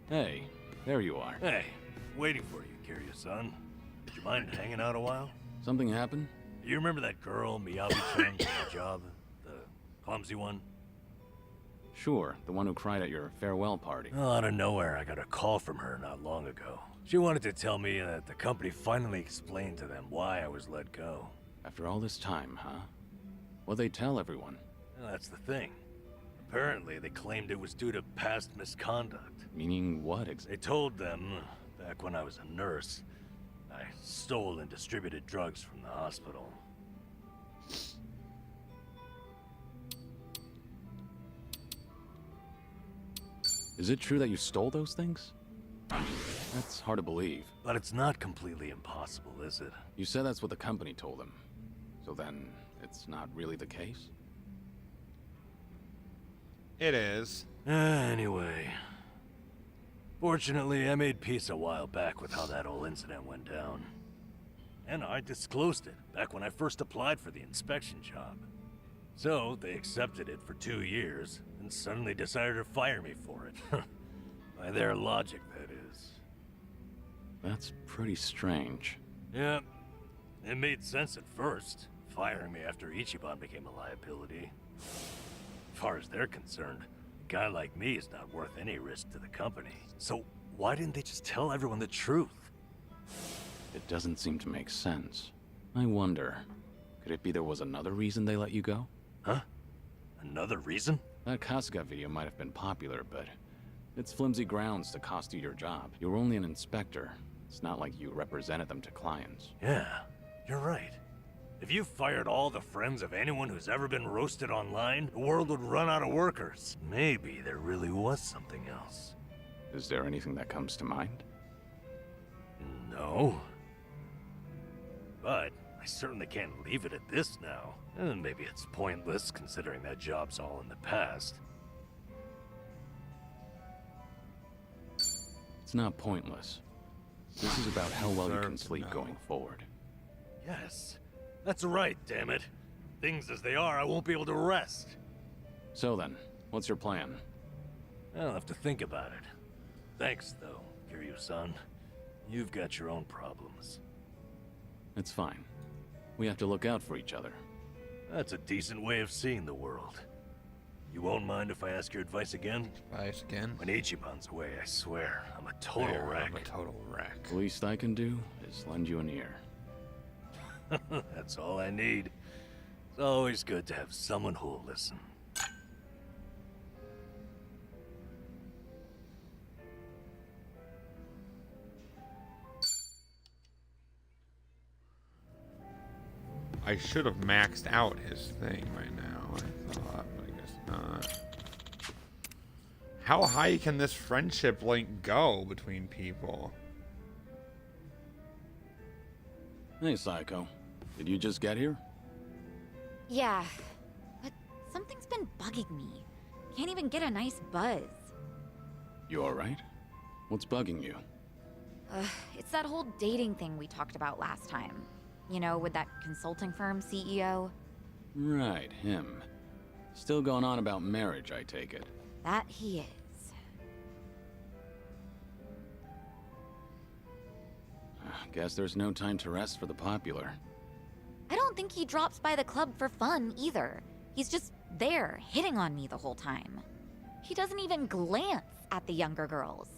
Hey, there you are. Hey, waiting for you, Kiryu-san. Would you mind hanging out a while? Something happened? You remember that girl, Miyabi-chan, from the job? The clumsy one? Sure, the one who cried at your farewell party. Well, out of nowhere, I got a call from her not long ago. She wanted to tell me that the company finally explained to them why I was let go. After all this time, huh? What'd they tell everyone? Well, that's the thing. Apparently, they claimed it was due to past misconduct. Meaning what exactly? They told them, back when I was a nurse, I stole and distributed drugs from the hospital. Is it true that you stole those things? That's hard to believe. But it's not completely impossible, is it? You said that's what the company told them. So then, it's not really the case? It is. Anyway. Fortunately, I made peace a while back with how that whole incident went down. And I disclosed it back when I first applied for the inspection job. So, they accepted it for 2 years, and suddenly decided to fire me for it. By their logic, that is. That's pretty strange. Yeah, it made sense at first, firing me after Ichiban became a liability. As far as they're concerned, a guy like me is not worth any risk to the company. So why didn't they just tell everyone the truth? It doesn't seem to make sense. I wonder, could it be there was another reason they let you go? Huh? Another reason? That Kasuga video might have been popular, but it's flimsy grounds to cost you your job. You're only an inspector. It's not like you represented them to clients. Yeah, you're right. If you fired all the friends of anyone who's ever been roasted online, the world would run out of workers. Maybe there really was something else. Is there anything that comes to mind? No. But I certainly can't leave it at this now. And maybe it's pointless considering that job's all in the past. It's not pointless. This is about how well you can Deserve to sleep know. going forward. Yes, that's right, damn it. Things as they are, I won't be able to rest. So then, what's your plan? I'll have to think about it. Thanks, though, Kiryu-san. You've got your own problems. It's fine. We have to look out for each other. That's a decent way of seeing the world. You won't mind if I ask your advice again? Advice again. When Ichiban's away, I swear, I'm a total wreck. I'm a total wreck. The least I can do is lend you an ear. That's all I need. It's always good to have someone who'll listen. I should have maxed out his thing right now, I thought, but I guess not. How high can this friendship link go between people? Hey, Psycho. Did you just get here? Yeah, but something's been bugging me. Can't even get a nice buzz. You alright? What's bugging you? It's that whole dating thing we talked about last time. You know, with that consulting firm CEO. Right, him. Still going on about marriage, I take it. That he is. Guess there's no time to rest for the popular. I don't think he drops by the club for fun either. He's just there, hitting on me the whole time. He doesn't even glance at the younger girls.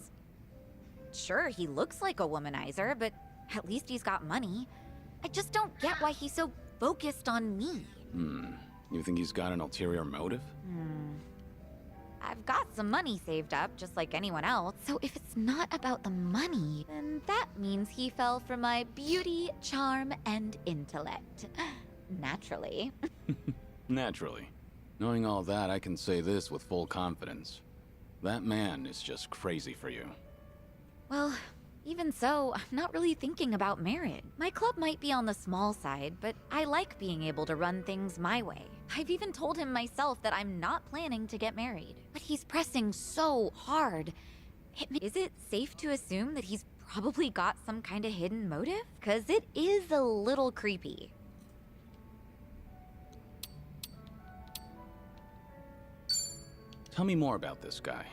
Sure, he looks like a womanizer, but at least he's got money. I just don't get why he's so focused on me. You think he's got an ulterior motive? I've got some money saved up, just like anyone else. So if it's not about the money, then that means he fell for my beauty, charm, and intellect. Naturally. Naturally. Knowing all that, I can say this with full confidence. That man is just crazy for you. Well, even so, I'm not really thinking about marriage. My club might be on the small side, but I like being able to run things my way. I've even told him myself that I'm not planning to get married. But he's pressing so hard. Is it safe to assume that he's probably got some kind of hidden motive? 'Cause it is a little creepy. Tell me more about this guy.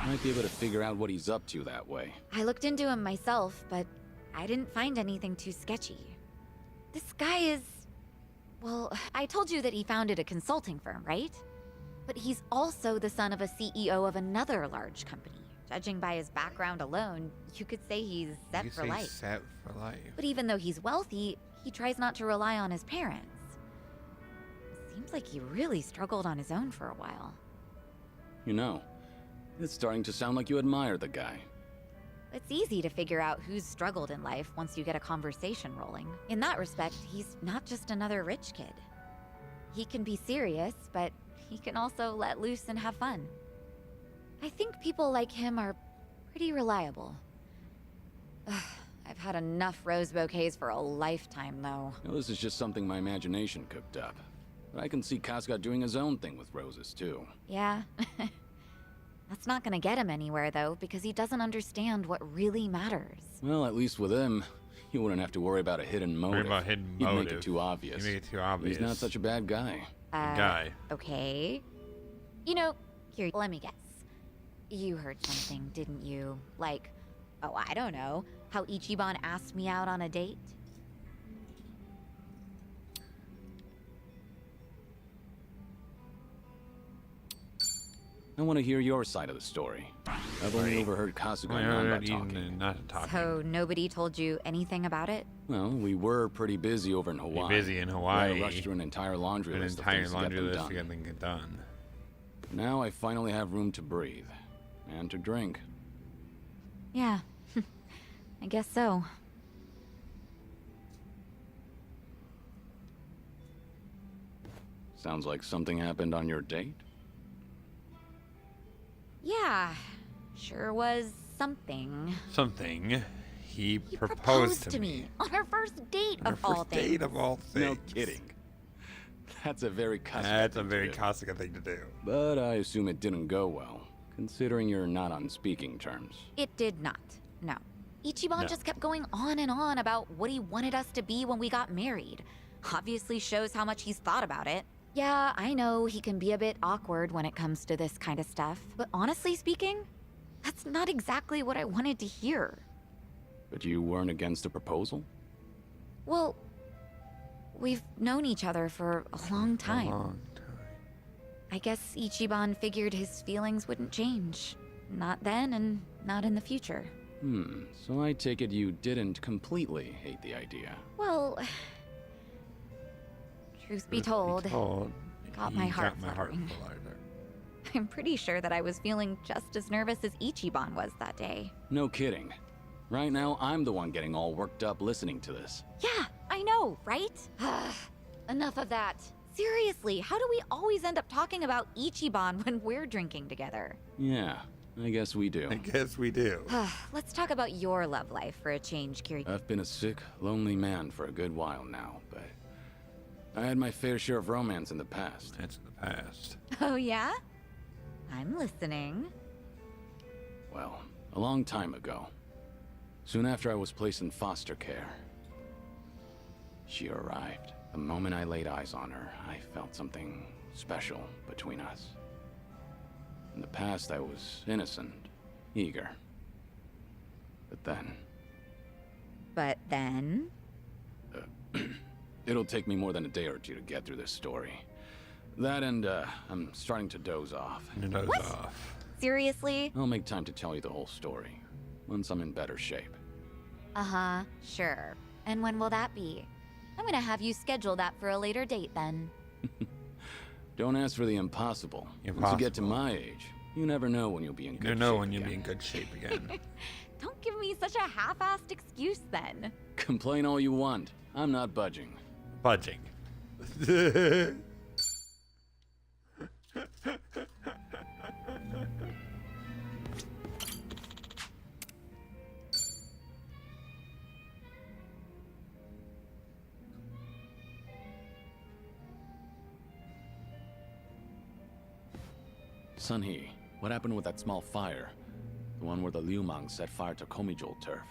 Might be able to figure out what he's up to that way. I looked into him myself, but I didn't find anything too sketchy. This guy is... Well, I told you that he founded a consulting firm, right? But he's also the son of a CEO of another large company. Judging by his background alone, you could say he's set for life. Set for life. But even though he's wealthy, he tries not to rely on his parents. Seems like he really struggled on his own for a while. You know, it's starting to sound like you admire the guy. It's easy to figure out who's struggled in life once you get a conversation rolling. In that respect, he's not just another rich kid. He can be serious, but he can also let loose and have fun. I think people like him are pretty reliable. Ugh, I've had enough rose bouquets for a lifetime, though. Now, this is just something my imagination cooked up. But I can see Casca doing his own thing with roses, too. Yeah. That's not gonna get him anywhere, though, because he doesn't understand what really matters. Well, at least with him, you wouldn't have to worry about a hidden motive. Worry about hidden He'd motive. make it too obvious. You make it too obvious. He's not such a bad guy. Guy. Okay. You know, here, let me guess. You heard something, didn't you? Like, oh, I don't know, how Ichiban asked me out on a date? I want to hear your side of the story. I've only overheard Kasuga and Namba talking. Not talking. So nobody told you anything about it? Well, we were pretty busy over in Hawaii. Busy in Hawaii. I rushed through an entire laundry An list entire of things laundry to get list them to done. get them done. Now I finally have room to breathe. And to drink. Yeah, I guess so. Sounds like something happened on your date? Yeah, sure was something. Something. He He proposed to me. on our first date On of our all first things. date of all things. No kidding. That's a very Kasuga That's a thing very to do. Kasuga thing to do. But I assume it didn't go well, considering you're not on speaking terms. It did not, no. Ichiban No. just kept going on and on about what he wanted us to be when we got married. Obviously shows how much he's thought about it. Yeah, I know he can be a bit awkward when it comes to this kind of stuff, but honestly speaking, that's not exactly what I wanted to hear. But you weren't against the proposal? Well, we've known each other for a long time. A long time. I guess Ichiban figured his feelings wouldn't change. Not then and not in the future. So I take it you didn't completely hate the idea. Well, truth be told, got my he heart got my heart fluttering. fluttering. I'm pretty sure that I was feeling just as nervous as Ichiban was that day. No kidding. Right now, I'm the one getting all worked up listening to this. Yeah, I know, right? Enough of that. Seriously, how do we always end up talking about Ichiban when we're drinking together? Yeah, I guess we do. I guess we do. Let's talk about your love life for a change, Kiri. I've been a sick, lonely man for a good while now, but I had my fair share of romance in the past. That's in the past. Oh, yeah? I'm listening. Well, a long time ago. Soon after I was placed in foster care. She arrived. The moment I laid eyes on her, I felt something special between us. In the past, I was innocent, eager. But then, But then? it'll take me more than a day or two to get through this story. That and, I'm starting to doze off. Nose What? off. Seriously? I'll make time to tell you the whole story, once I'm in better shape. Uh-huh, sure. And when will that be? I'm gonna have you schedule that for a later date then. Don't ask for the impossible. Once you get to my age, you never know when you'll be in You good don't shape know when you'll again. be in good shape again. Don't give me such a half-assed excuse then. Complain all you want. I'm not budging. Budging. Sunhee, what happened with that small fire? The one where the Liumang set fire to Komijol turf.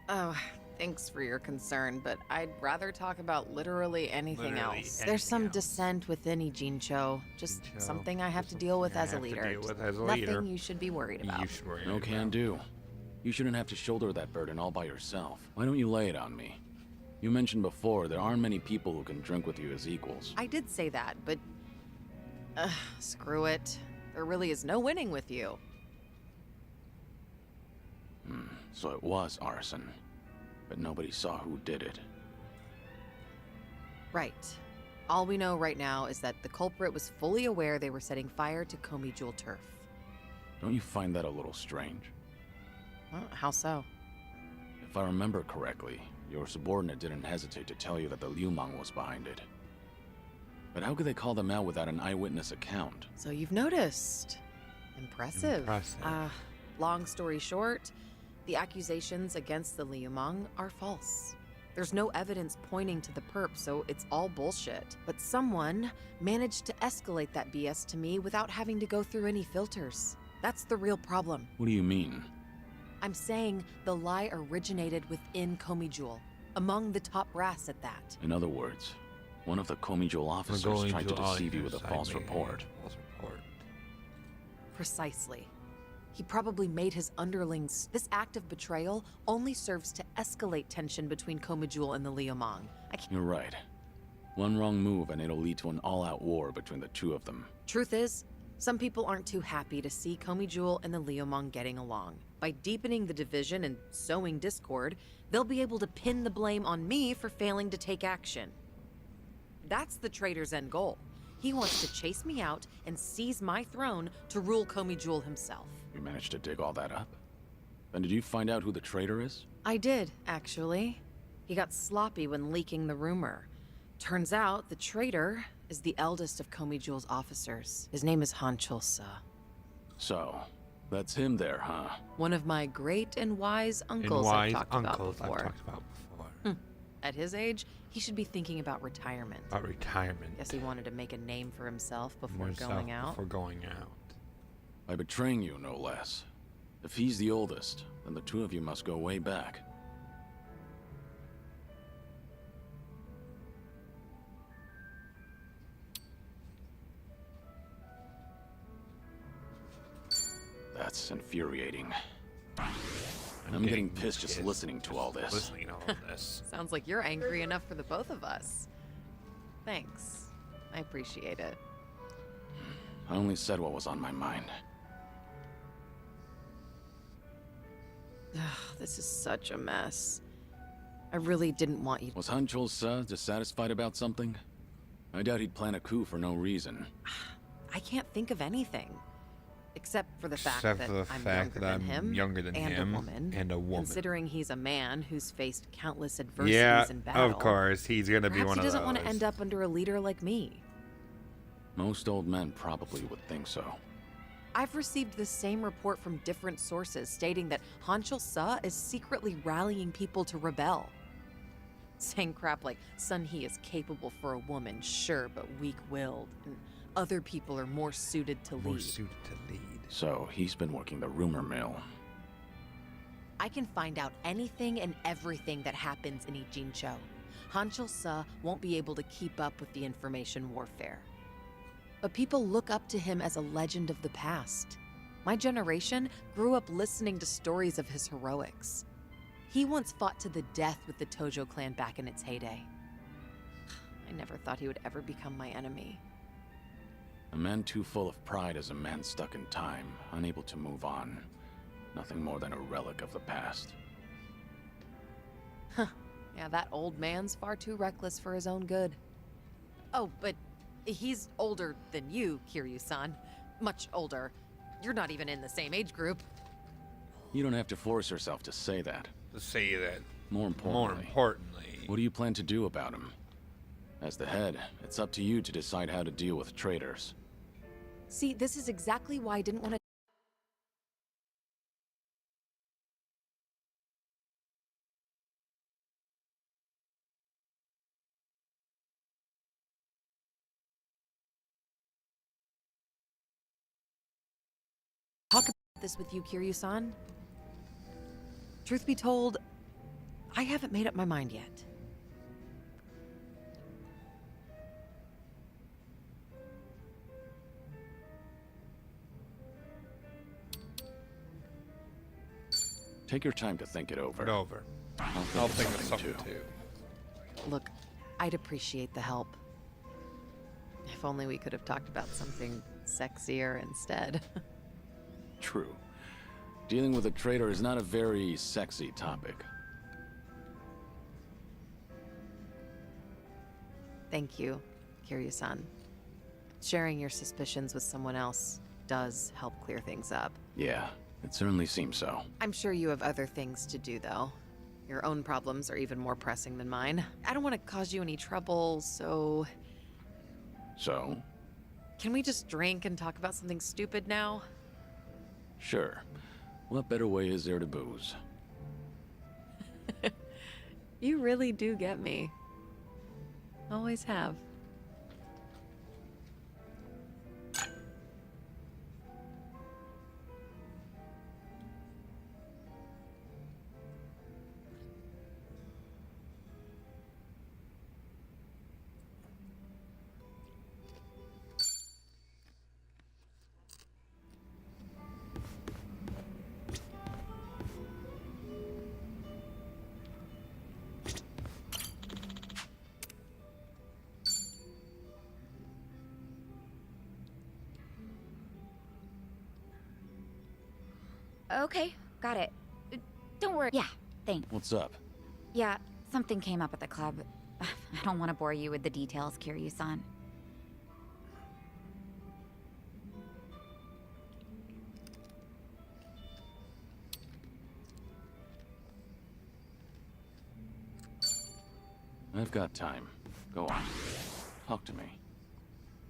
Oh, Thanks for your concern, but I'd rather talk about literally anything Literally else. anything There's some else. dissent within Ijincho. Just Ijincho, something I have just to deal with something I as a have to leader. deal with Just as a nothing leader. you should be worried about. You should worry No can about. do. You shouldn't have to shoulder that burden all by yourself. Why don't you lay it on me? You mentioned before there aren't many people who can drink with you as equals. I did say that, but... screw it. There really is no winning with you. So it was arson. But nobody saw who did it. Right. All we know right now is that the culprit was fully aware they were setting fire to Komi Jewel turf. Don't you find that a little strange? How so? If I remember correctly, your subordinate didn't hesitate to tell you that the Liumang was behind it. But how could they call them out without an eyewitness account? So you've noticed. Impressive. Impressive. Long story short, the accusations against the Liumang are false. There's no evidence pointing to the perp, so it's all bullshit. But someone managed to escalate that BS to me without having to go through any filters. That's the real problem. What do you mean? I'm saying the lie originated within Komi Jewel, among the top brass at that. In other words, one of the Komijul officers tried to deceive you with a false report. False report. Precisely. He probably made his underlings. This act of betrayal only serves to escalate tension between Komi Jewel and the Liumang. You're right. One wrong move and it'll lead to an all-out war between the two of them. Truth is, some people aren't too happy to see Komi Jewel and the Liumang getting along. By deepening the division and sowing discord, they'll be able to pin the blame on me for failing to take action. That's the traitor's end goal. He wants to chase me out and seize my throne to rule Komi Jewel himself. You managed to dig all that up? Then did you find out who the traitor is? I did, actually. He got sloppy when leaking the rumor. Turns out the traitor is the eldest of Komi Jewel's officers. His name is Han Chulsa. So, that's him there, huh? One of my great and wise uncles Wise I've talked uncles about before. I've talked about before. At his age, he should be thinking about retirement. About retirement. Guess he wanted to make a name for himself before Yourself going out. Before going out. By betraying you, no less. If he's the oldest, then the two of you must go way back. That's infuriating. I'm getting pissed just listening to all this. Listening to all this. Sounds like you're angry enough for the both of us. Thanks. I appreciate it. I only said what was on my mind. This is such a mess. I really didn't want you. Was Han Chul-sa dissatisfied about something? I doubt he'd plan a coup for no reason. I can't think of anything. Except for the fact Except that for the I'm fact younger that than I'm him. younger than and him a woman. and a woman. Considering he's a man who's faced countless adversities Yeah, in battle. of course. He's going to be Perhaps one he of those. doesn't want to end up under a leader like me. Most old men probably would think so. I've received the same report from different sources stating that Han Chul-sa is secretly rallying people to rebel. Saying crap like, Sun He is capable for a woman, sure, but weak-willed, and other people are more suited to More lead. suited to lead. So, he's been working the rumor mill. I can find out anything and everything that happens in Ijincho. Han Chul-sa won't be able to keep up with the information warfare. But people look up to him as a legend of the past. My generation grew up listening to stories of his heroics. He once fought to the death with the Tojo clan back in its heyday. I never thought he would ever become my enemy. A man too full of pride is a man stuck in time, unable to move on. Nothing more than a relic of the past. Yeah, that old man's far too reckless for his own good. Oh, but he's older than you, Kiryu-san. Much older. You're not even in the same age group. You don't have to force yourself to say that. To say that. More importantly, what do you plan to do about him? As the head, it's up to you to decide how to deal with traitors. See, this is exactly why I didn't want to. Talk about this with you, Kiryu-san. Truth be told, I haven't made up my mind yet. Take your time to think it over. Put it over. I'll Think of something too. Look, I'd appreciate the help. If only we could have talked about something sexier instead. True. Dealing with a traitor is not a very sexy topic. Thank you, Kiryu-san. Sharing your suspicions with someone else does help clear things up. Yeah, it certainly seems so. I'm sure you have other things to do, though. Your own problems are even more pressing than mine. I don't want to cause you any trouble, so... So? Can we just drink and talk about something stupid now? Sure. What better way is there to booze? You really do get me. Always have. Okay, got it. Don't worry. Yeah, thanks. What's up? Yeah, something came up at the club. I don't want to bore you with the details, Kiryu-san. I've got time. Go on. Talk to me.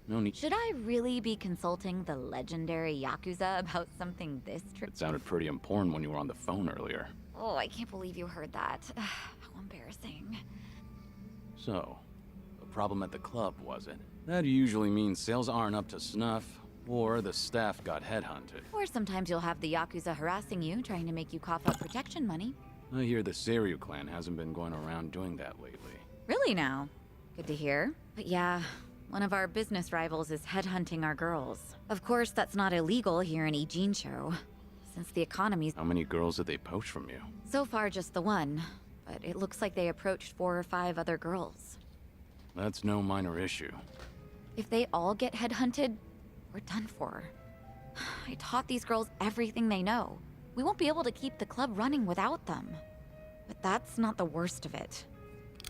No need. Should I really be consulting the legendary yakuza about something this tricky? It sounded pretty important when you were on the phone earlier. Oh, I can't believe you heard that. How embarrassing. So, a problem at the club, was it? That usually means sales aren't up to snuff, or the staff got headhunted. Or sometimes you'll have the yakuza harassing you, trying to make you cough up protection money. I hear the Seiryu clan hasn't been going around doing that lately. Really now? Good to hear. But yeah, one of our business rivals is headhunting our girls. Of course, that's not illegal here in Ijincho, since the economy's... How many girls did they poach from you? So far, just the one. But it looks like they approached 4 or 5 other girls. That's no minor issue. If they all get headhunted, we're done for. I taught these girls everything they know. We won't be able to keep the club running without them. But that's not the worst of it.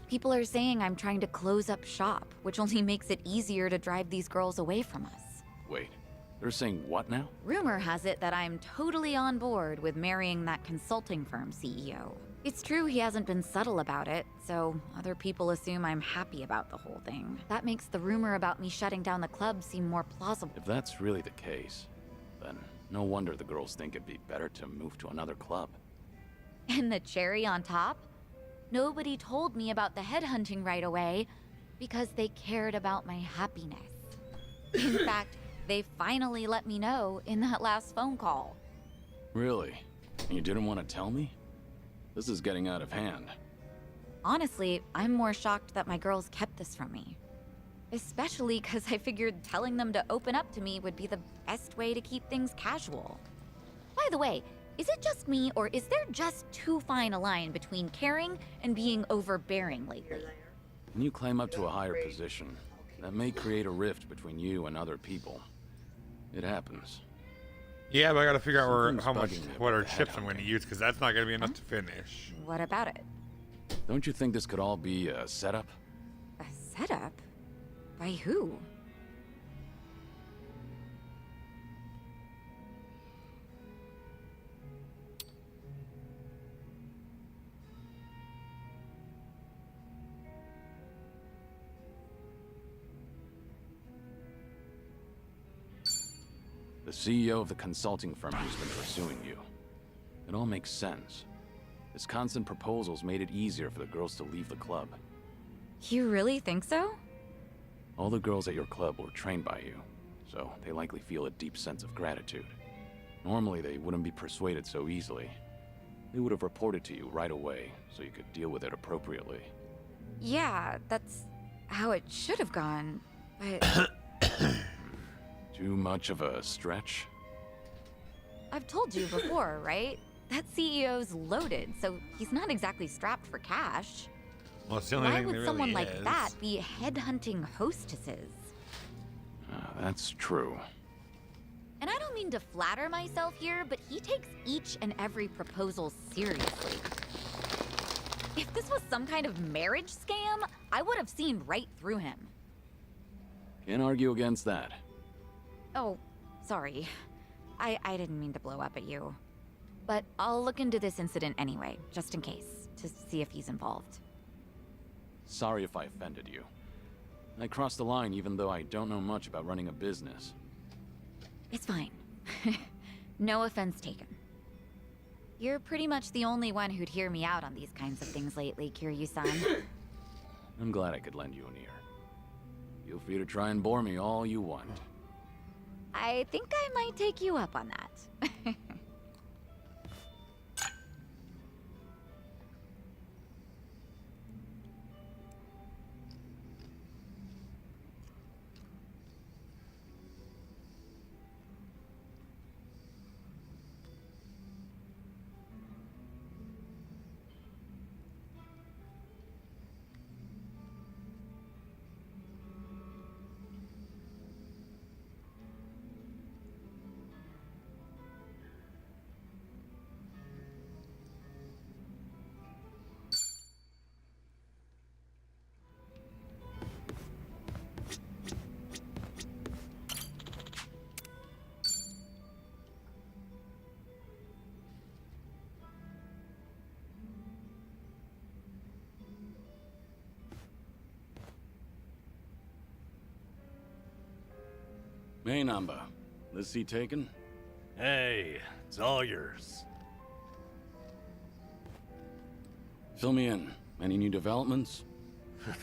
People are saying I'm trying to close up shop, which only makes it easier to drive these girls away from us. Wait, they're saying what now? Rumor has it that I'm totally on board with marrying that consulting firm CEO. It's true he hasn't been subtle about it, so other people assume I'm happy about the whole thing. That makes the rumor about me shutting down the club seem more plausible. If that's really the case, then no wonder the girls think it'd be better to move to another club. And the cherry on top? Nobody told me about the headhunting right away because they cared about my happiness. In fact, they finally let me know in that last phone call. Really? And you didn't want to tell me? This is getting out of hand. Honestly, I'm more shocked that my girls kept this from me. Especially because I figured telling them to open up to me would be the best way to keep things casual. By the way, is it just me, or is there just too fine a line between caring and being overbearing lately? When you climb up to a higher position, that may create a rift between you and other people. It happens. Yeah, but I gotta figure out Something's bugging me what about our the chips I'm going to headhunting. use, because that's not going to be enough to finish. What about it? Don't you think this could all be a setup? A setup? By who? The CEO of the consulting firm who's been pursuing you. It all makes sense. His constant proposals made it easier for the girls to leave the club. You really think so? All the girls at your club were trained by you, so they likely feel a deep sense of gratitude. Normally, they wouldn't be persuaded so easily. They would have reported to you right away, so you could deal with it appropriately. Yeah, that's how it should have gone, but Too much of a stretch? I've told you before, right? That CEO's loaded, so he's not exactly strapped for cash. Well, it's the only Why thing would that someone really like is. that be headhunting hostesses? That's true. And I don't mean to flatter myself here, but he takes each and every proposal seriously. If this was some kind of marriage scam, I would have seen right through him. Can't argue against that. Oh, sorry. I didn't mean to blow up at you. But I'll look into this incident anyway, just in case, to see if he's involved. Sorry if I offended you. I crossed the line even though I don't know much about running a business. It's fine. No offense taken. You're pretty much the only one who'd hear me out on these kinds of things lately, Kiryu-san. I'm glad I could lend you an ear. Feel free to try and bore me all you want. I think I might take you up on that. Hey, Namba. This seat taken? Hey, it's all yours. Fill me in. Any new developments?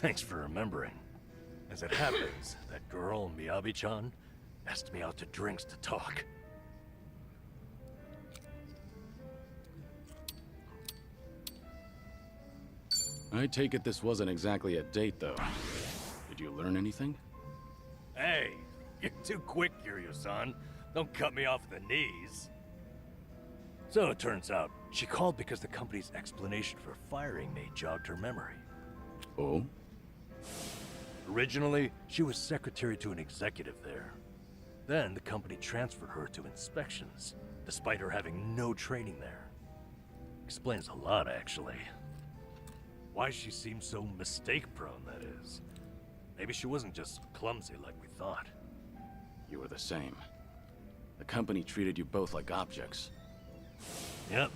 Thanks for remembering. As it happens, that girl, Miyabi-chan, asked me out to drinks to talk. I take it this wasn't exactly a date, though. Did you learn anything? Hey, you're too quick, Kiryu-san. Don't cut me off at the knees. So it turns out, she called because the company's explanation for firing me jogged her memory. Oh? Originally, she was secretary to an executive there. Then the company transferred her to inspections, despite her having no training there. Explains a lot, actually. Why she seemed so mistake-prone, that is. Maybe she wasn't just clumsy like we thought. You were the same. The company treated you both like objects. Yep.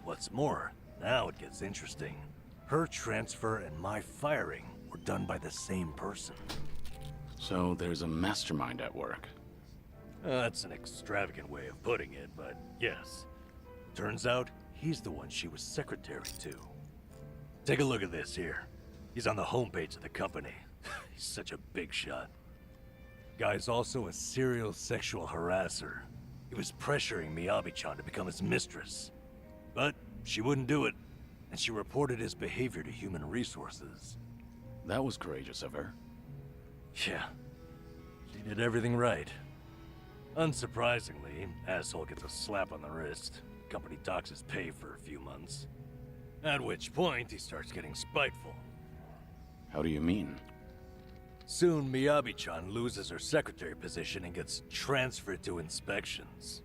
What's more, now it gets interesting. Her transfer and my firing were done by the same person. So there's a mastermind at work. That's an extravagant way of putting it, but yes. Turns out, he's the one she was secretary to. Take a look at this here. He's on the homepage of the company. He's such a big shot. Guy's also a serial sexual harasser. He was pressuring Miyabi-chan to become his mistress. But she wouldn't do it, and she reported his behavior to human resources. That was courageous of her. Yeah, she did everything right. Unsurprisingly, asshole gets a slap on the wrist. Company docks his pay for a few months. At which point, he starts getting spiteful. How do you mean? Soon, Miyabi-chan loses her secretary position and gets transferred to inspections.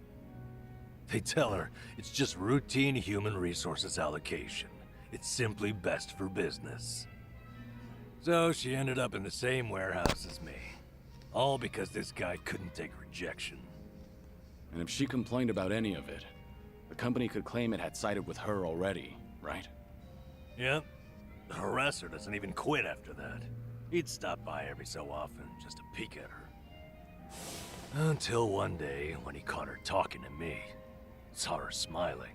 They tell her it's just routine human resources allocation. It's simply best for business. So she ended up in the same warehouse as me. All because this guy couldn't take rejection. And if she complained about any of it, the company could claim it had sided with her already, right? Yep. The harasser doesn't even quit after that. He'd stop by every so often just to peek at her. Until one day, when he caught her talking to me, saw her smiling.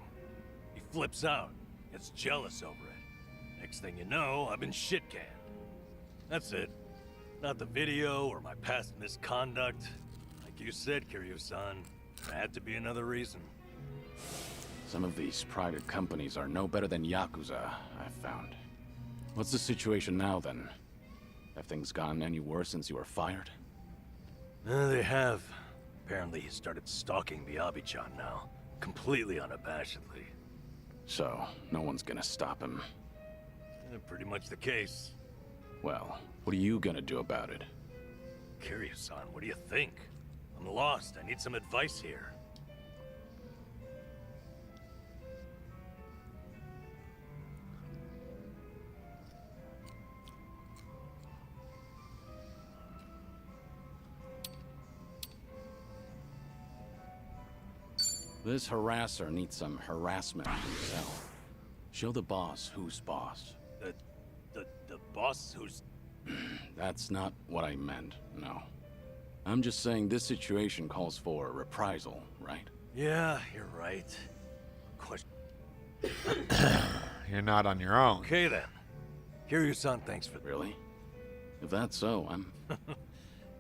He flips out, gets jealous over it. Next thing you know, I've been shit-canned. That's it. Not the video or my past misconduct. Like you said, Kiryu-san, there had to be another reason. Some of these private companies are no better than yakuza, I've found. What's the situation now, then? Have things gotten any worse since you were fired? They have. Apparently he started stalking Miyabi-chan now, completely unabashedly. So, no one's gonna stop him. Pretty much the case. Well, what are you gonna do about it? Kiryu-san, what do you think? I'm lost. I need some advice here. This harasser needs some harassment himself. Show the boss who's boss. The boss who's... That's not what I meant, no. I'm just saying this situation calls for reprisal, right? Yeah, you're right. Question... You're not on your own. Okay then. Kiryu-san, thanks for... Really? If that's so, I'm...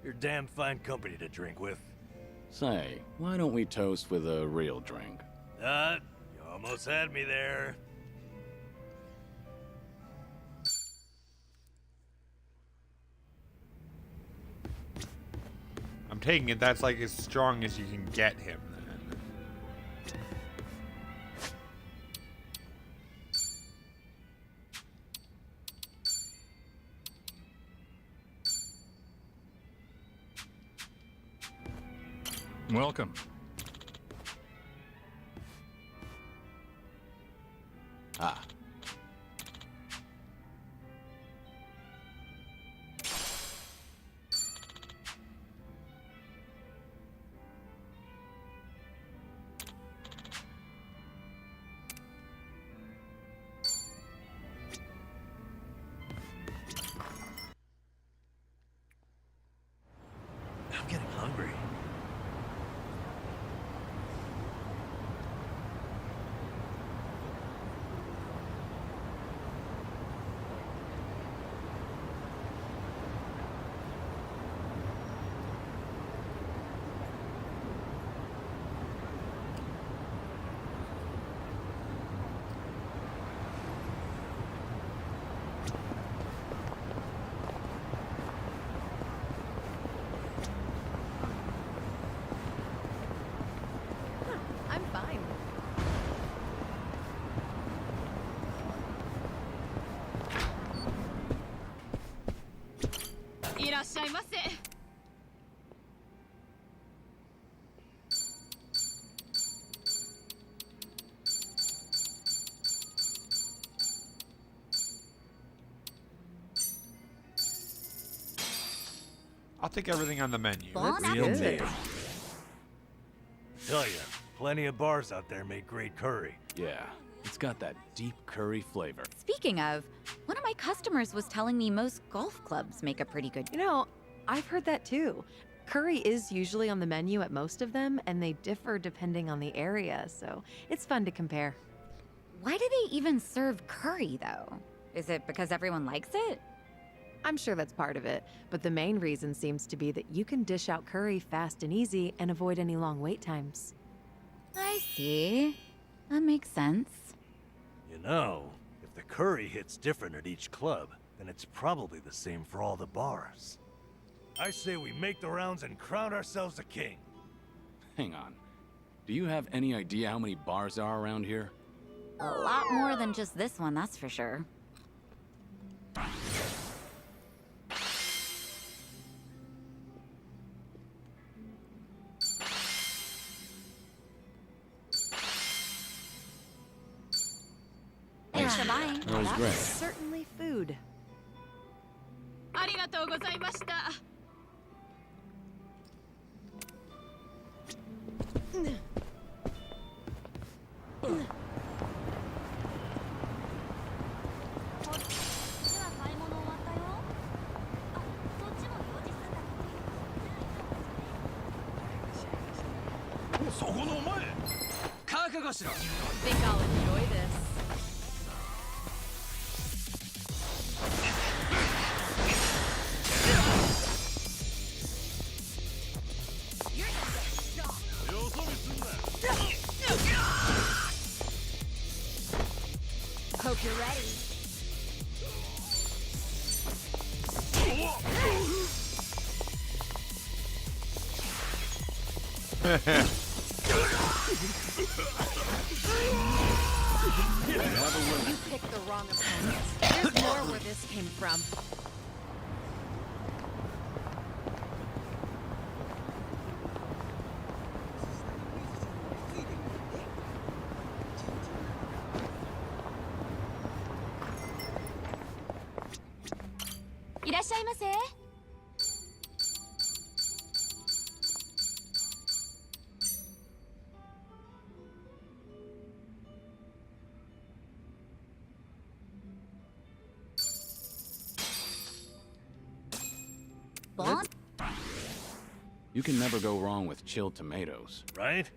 You're damn fine company to drink with. Say, why don't we toast with a real drink? You almost had me there. I'm taking it that's like as strong as you can get him then. Welcome. Ah. I'm getting hungry. I'm fine. I'll take everything on the menu. Bon Real appetit. good. Tell ya, plenty of bars out there make great curry. Yeah, it's got that deep curry flavor. Speaking of, one of my customers was telling me most golf clubs make a pretty good. You know, I've heard that too. Curry is usually on the menu at most of them, and they differ depending on the area, so it's fun to compare. Why do they even serve curry, though? Is it because everyone likes it? I'm sure that's part of it, but the main reason seems to be that you can dish out curry fast and easy and avoid any long wait times. I see. That makes sense. You know, if the curry hits different at each club, then it's probably the same for all the bars. I say we make the rounds and crown ourselves a king. Hang on. Do you have any idea how many bars there are around here? A lot more than just this one, that's for sure. Thanks for buying. That was That's great. certainly food. ありがとうございました。そこのお前覚悟しろ Think I'll enjoy this. Hope you're ready. You picked the wrong opponents. There's more where this came from. You can never go wrong with chilled tomatoes. Right?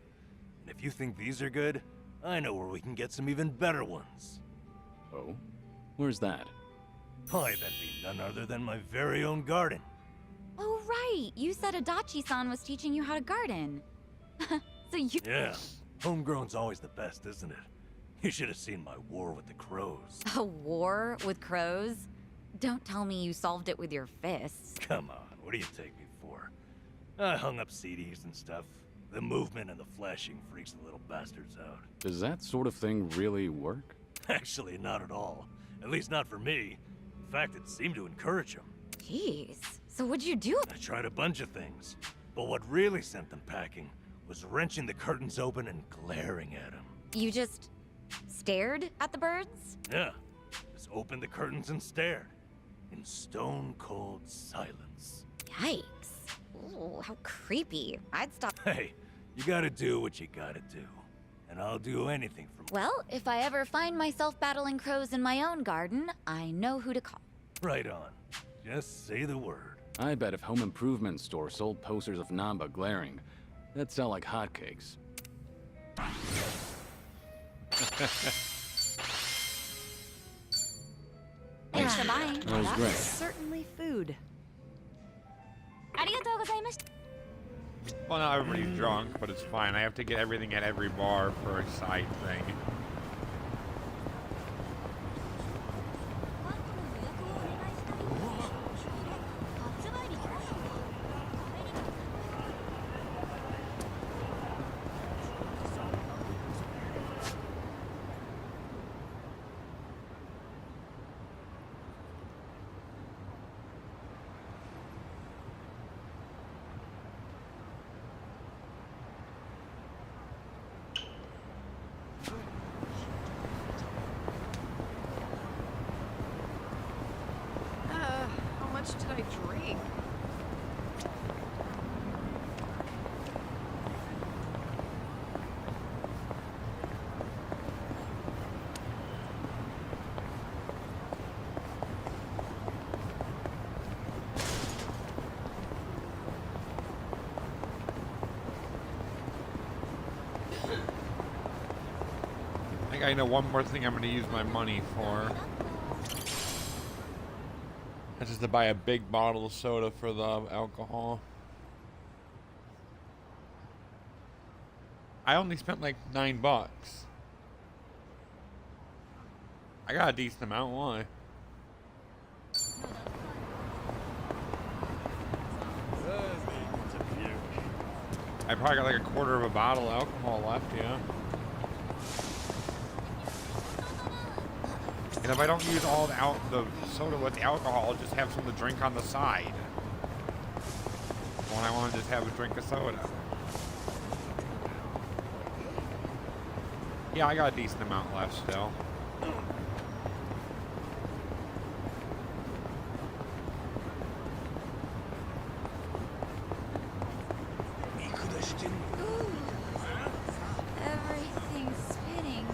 And if you think these are good, I know where we can get some even better ones. Oh? Where's that? Why, that'd be none other than my very own garden. Oh, right. You said Adachi-san was teaching you how to garden. So you... Yeah, homegrown's always the best, isn't it? You should have seen my war with the crows. A war with crows? Don't tell me you solved it with your fists. Come on, what do you take me for? I hung up CDs and stuff. The movement and the flashing freaks the little bastards out. Does that sort of thing really work? Actually, not at all. At least not for me. In fact, it seemed to encourage them. Jeez. So what'd you do? I tried a bunch of things, but what really sent them packing was wrenching the curtains open and glaring at them. You just stared at the birds? Yeah, just opened the curtains and stared. In stone-cold silence. Yikes. Ooh, how creepy. I'd stop. Hey, you gotta do what you gotta do. And I'll do anything from... Well, if I ever find myself battling crows in my own garden, I know who to call. Right on. Just say the word. I bet if home improvement store sold posters of Namba glaring, that'd sell like hotcakes. Thanks for buying. That was That great. was certainly food. Well, now everybody's drunk, but it's fine. I have to get everything at every bar for a side thing. How much did I drink? I think I know one more thing I'm going to use my money for. That's just to buy a big bottle of soda for the alcohol. I only spent like $9. I got a decent amount, why? I probably got like a quarter of a bottle of alcohol left, yeah. And if I don't use all the soda with the alcohol, I'll just have some to drink on the side. When I want to just have a drink of soda. Yeah, I got a decent amount left still. Everything's spinning.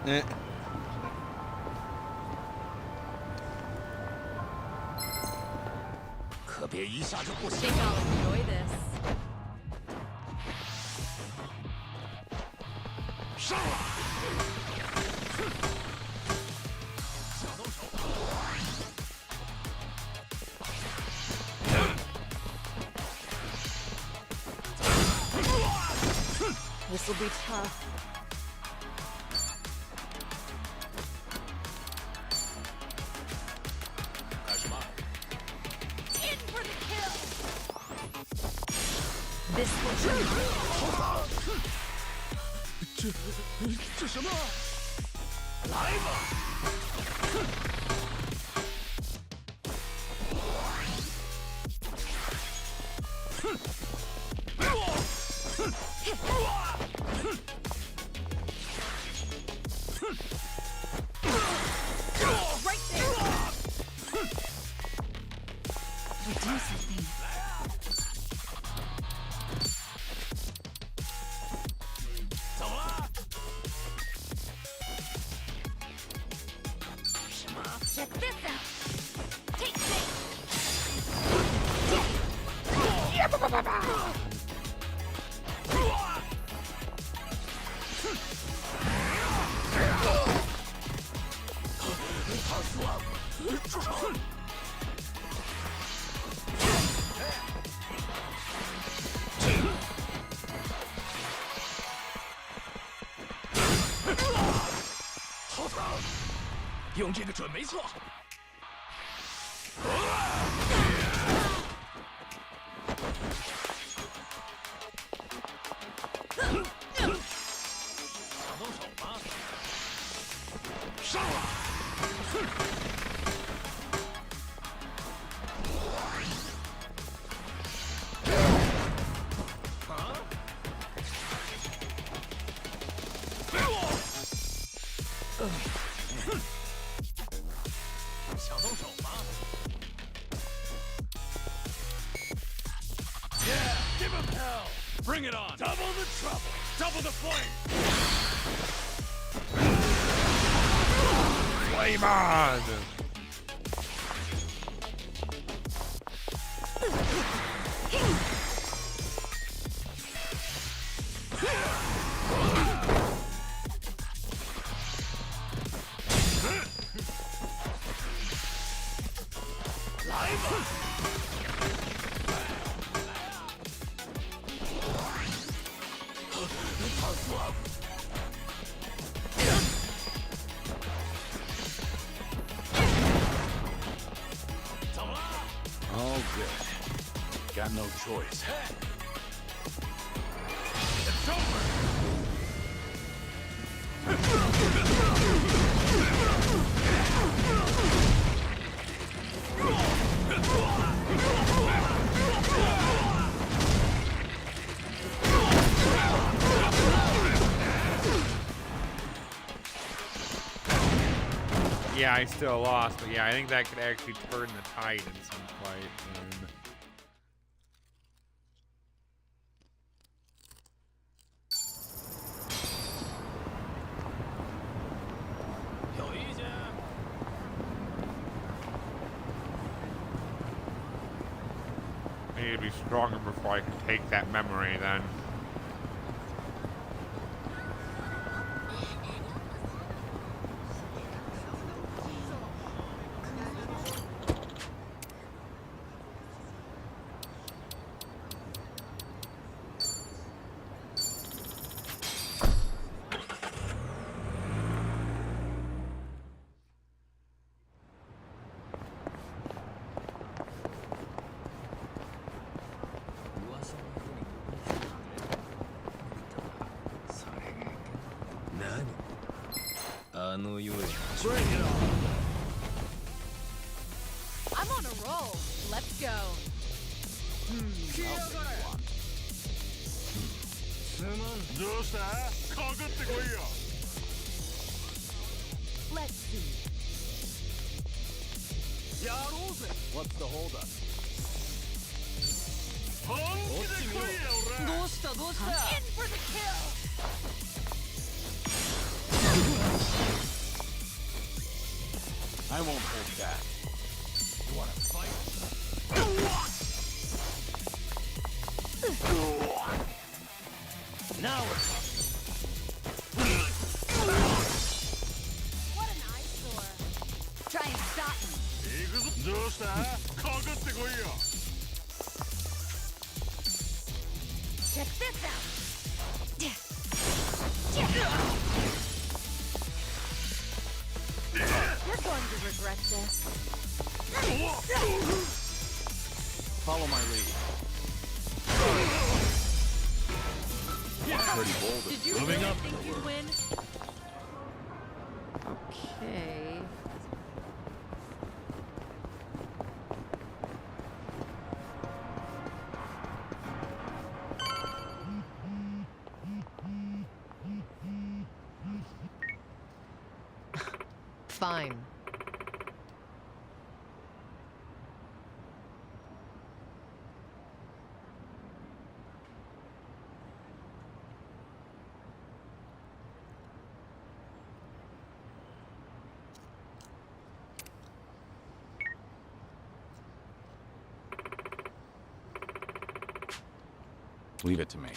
Eh. Think I'll enjoy this. This will be tough. In for the kill. This will be. 这什么？来吧！ Right there. We do something. Check this out. Take this. Hold 用这个准没错。想动手吗？上了！啊！给我！想动手吗 ？Yeah, give him hell! Bring it on! Double the trouble! Double the flame! Flame on! All good. Got no choice. It's over! Yeah, I still lost, but yeah, I think that could actually turn the tide in some fight. And... I need to be stronger before I can take that memory then. Bring it on! I'm on a roll. Let's go. どうしたかかってこいよ Let's see. やろうぜ What's the hold up? 本気で来いよ俺どうした In for the kill. I won't hold back. You wanna fight? Now we're What an eyesore. Try and stop me. どうした？かかってこいよ。 Check this out. You're going to regret this. Follow my lead. Pretty bold. Did you Moving really up. think you'd win? Okay. Fine. Leave it to me.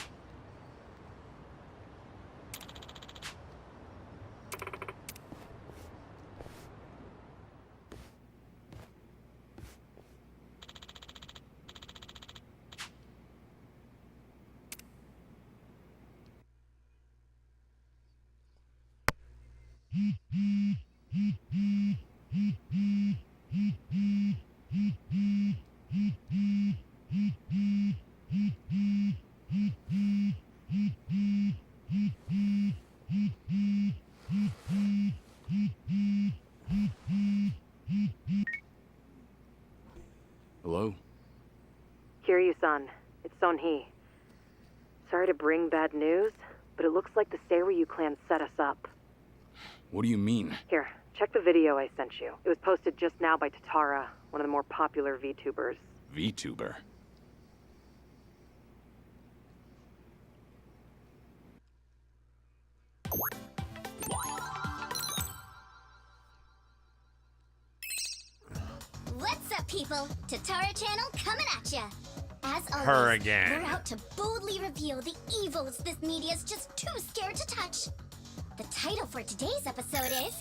Hello? Kiryu-san, it's Son-hee. Sorry to bring bad news, but it looks like the Seiryu clan set us up. What do you mean? Here, check the video I sent you. It was posted just now by Tatara, one of the more popular VTubers. VTuber? What's up, people? Tatara Channel coming at ya. As always, Her again. we're out to boldly reveal the evils this media's just too scared to touch. The title for today's episode is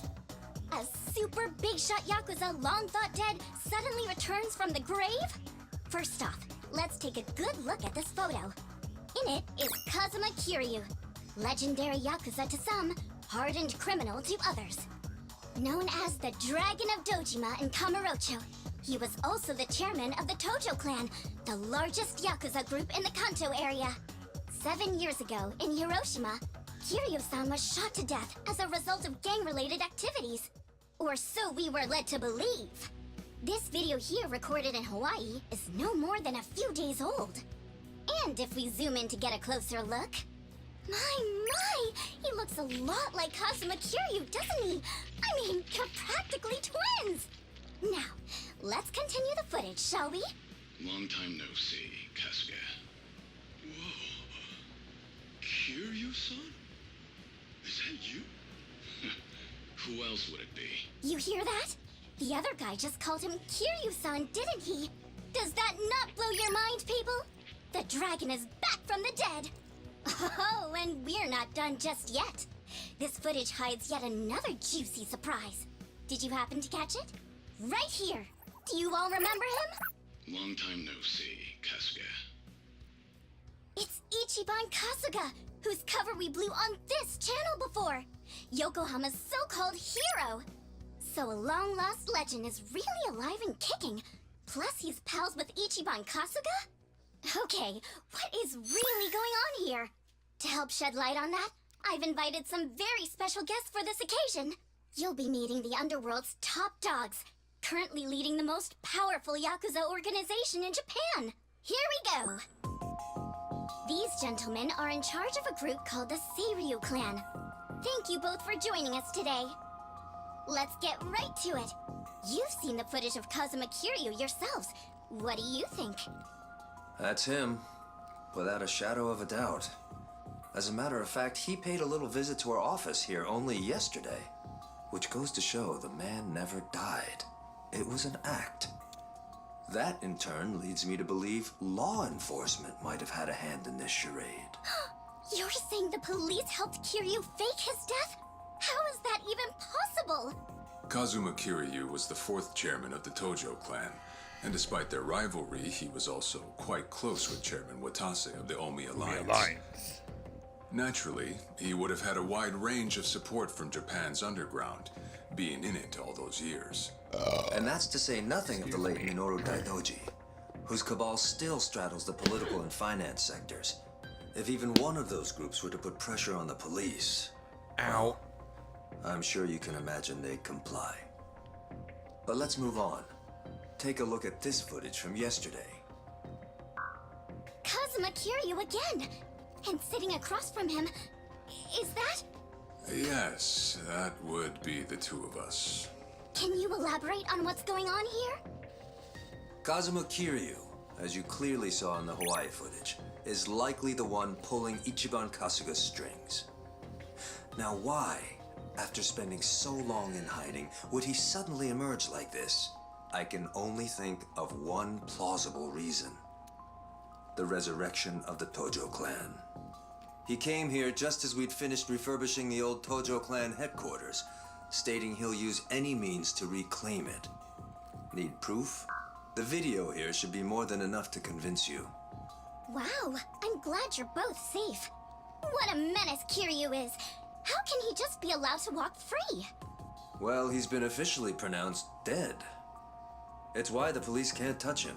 A Super Big Shot Yakuza Long Thought Dead Suddenly Returns from the Grave? First off, let's take a good look at this photo. In it is Kazuma Kiryu, legendary Yakuza to some, hardened criminal to others. Known as the Dragon of Dojima in Kamurocho, he was also the chairman of the Tojo clan, the largest Yakuza group in the Kanto area. 7 years ago, in Hiroshima, Kiryu-san was shot to death as a result of gang-related activities. Or so we were led to believe. This video here, recorded in Hawaii, is no more than a few days old. And if we zoom in to get a closer look... My! He looks a lot like Kazuma Kiryu, doesn't he? I mean, you're practically twins! Now, let's continue the footage, shall we? Long time no see, Kasuga. Whoa. Kiryu-san? Is that you? Who else would it be? You hear that? The other guy just called him Kiryu-san, didn't he? Does that not blow your mind, people? The dragon is back from the dead! Oh, and we're not done just yet. This footage hides yet another juicy surprise. Did you happen to catch it? Right here. Do you all remember him? Long time no see, Kasuga. It's Ichiban Kasuga, whose cover we blew on this channel before. Yokohama's so-called hero. So a long-lost legend is really alive and kicking. Plus he's pals with Ichiban Kasuga? Okay, what is really going on here? To help shed light on that, I've invited some very special guests for this occasion. You'll be meeting the Underworld's top dogs, currently leading the most powerful Yakuza organization in Japan. Here we go! These gentlemen are in charge of a group called the Seiryu clan. Thank you both for joining us today. Let's get right to it. You've seen the footage of Kazuma Kiryu yourselves. What do you think? That's him, without a shadow of a doubt. As a matter of fact, he paid a little visit to our office here only yesterday. which goes to show the man never died. It was an act. That, in turn, leads me to believe law enforcement might have had a hand in this charade. You're saying the police helped Kiryu fake his death? How is that even possible? Kazuma Kiryu was the 4th chairman of the Tojo clan, and despite their rivalry, he was also quite close with Chairman Watase of the Omi Alliance. Naturally, he would have had a wide range of support from Japan's underground, being in it all those years. And that's to say nothing of the late Minoru Daidoji, whose cabal still straddles the political and finance sectors. If even one of those groups were to put pressure on the police... Ow. I'm sure you can imagine they'd comply. But let's move on. Take a look at this footage from yesterday. Kazuma Kiryu again! And sitting across from him, is that? Yes, that would be the two of us. Can you elaborate on what's going on here? Kazuma Kiryu, as you clearly saw in the Hawaii footage, is likely the one pulling Ichiban Kasuga's strings. Now why, after spending so long in hiding, would he suddenly emerge like this? I can only think of one plausible reason. The resurrection of the Tojo clan. He came here just as we'd finished refurbishing the old Tojo clan headquarters, stating he'll use any means to reclaim it. Need proof? The video here should be more than enough to convince you. Wow, I'm glad you're both safe. What a menace Kiryu is! How can he just be allowed to walk free? Well, he's been officially pronounced dead. It's why the police can't touch him.